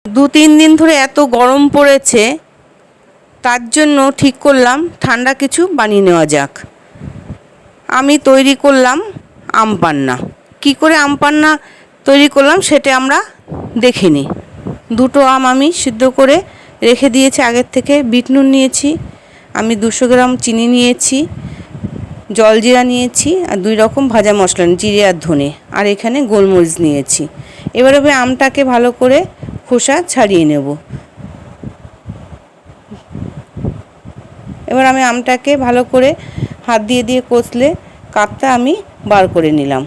2-3 দিন ধরে এত গরম পড়েছে, তার জন্য ঠিক করলাম ঠান্ডা কিছু বানিয়ে নেওয়া যাক। আমি তৈরি করলাম আম পান্না। কী করে আম পান্না তৈরি করলাম সেটা আমরা দেখে নিই। 2টো আম আমি সিদ্ধ করে রেখে দিয়েছি আগের থেকে। বিট নুন নিয়েছি, আমি 200 গ্রাম চিনি নিয়েছি, জলজিরা নিয়েছি, আর 2 রকম ভাজা মশলা জিরে আর ধনে, আর এখানে গোলমরিচ নিয়েছি। এবার আমি আমটাকে ভালো করে খোসা ছাড়িয়ে নেব। এবার আমি আমটাকে ভালো করে হাত দিয়ে দিয়ে কষলে কাঠটা আমি বার করে নিলাম।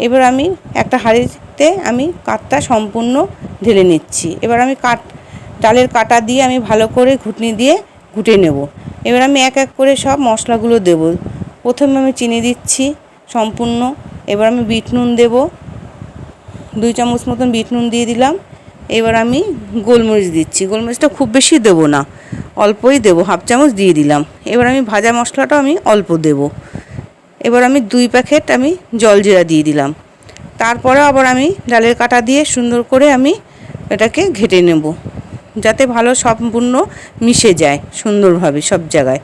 এবার আমি একটা হাঁড়িতে আমি কাঠটা সম্পূর্ণ ঢেলে নিচ্ছি। এবার আমি ডালের কাটা দিয়ে আমি ভালো করে ঘুটনি দিয়ে ঘুটে নেব। এবার আমি এক এক করে সব মশলাগুলো দেব। প্রথমে আমি চিনি দিচ্ছি সম্পূর্ণ। এবার আমি বিট নুন দেব, 2 চামচ মতন বিট নুন দিয়ে দিলাম। এবার আমি গোলমরিচ দিচ্ছি, গোলমরিচটা খুব বেশি দেব না, অল্পই দেব, হাফ চামচ দিয়ে দিলাম। এবার আমি ভাজা মশলাটাও আমি অল্প দেব। এবার আমি 2 প্যাকেট আমি জলজিরা দিয়ে দিলাম। তারপরে আবার আমি ডালের কাটা দিয়ে সুন্দর করে আমি এটাকে ঘেটে নেব, যাতে ভালো সম্পূর্ণ মিশে যায় সুন্দরভাবে সব জায়গায়।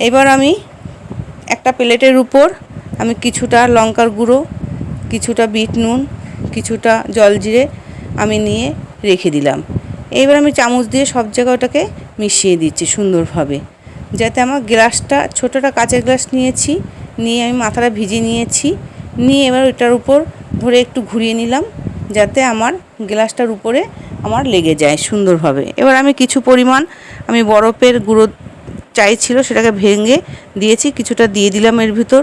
এবার আমি একটা প্লেটের উপর আমি কিছুটা লঙ্কার গুঁড়ো, কিছুটা বিট নুন, কিছুটা জলজিরে আমি নিয়ে রেখে দিলাম। এবার আমি চামচ দিয়ে সব জায়গায় ওটাকে মিশিয়ে দিচ্ছি সুন্দরভাবে, যাতে আমার গ্লাসটা ছোটোটা কাঁচের গ্লাস নিয়েছি, নিয়ে আমি মাথাটা ভিজিয়ে নিয়েছি। নিয়ে এবার ওটার উপর ধরে একটু ঘুরিয়ে নিলাম, যাতে আমার গ্লাসটার উপরে আমার লেগে যায় সুন্দরভাবে। এবার আমি কিছু পরিমাণ আমি বরফের গুঁড়ো চাইছিল সেটাকে ভেঙে দিয়েছি, কিছুটা দিয়ে দিলাম এর ভিতর।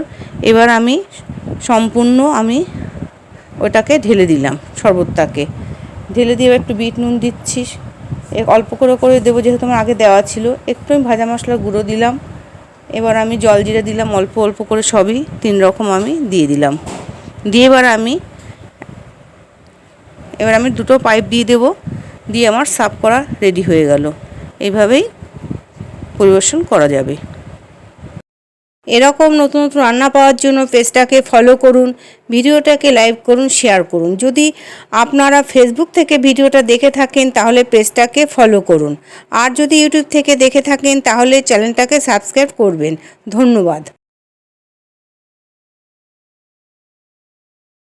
এবার আমি সম্পূর্ণ আমি ওটাকে ঢেলে দিলাম, শরবতটাকে ঢেলে দিয়ে একটু বিট নুন দিচ্ছি, অল্প করে করে দেবো যেহেতু আমার আগে দেওয়া ছিল। একটু আমি ভাজা মশলার গুঁড়ো দিলাম। এবার আমি জলজিরা দিলাম অল্প অল্প করে, সবই 3 রকম আমি দিয়ে দিলাম। দিয়ে এবার আমি 2টো পাইপ দিয়ে দেব, দিয়ে আমার সার্ভ করা রেডি হয়ে গেল। এইভাবেই পরিবেশন করা যাবে। এরকম নতুন নতুন রান্না পাওয়ার জন্য পেজটাকে ফলো করুন, ভিডিওটাকে লাইক করুন, শেয়ার করুন। যদি আপনারা ফেসবুক থেকে ভিডিওটা দেখে থাকেন তাহলে পেজটাকে ফলো করুন, আর যদি ইউটিউব থেকে দেখে থাকেন তাহলে চ্যানেলটাকে সাবস্ক্রাইব করবেন। ধন্যবাদ।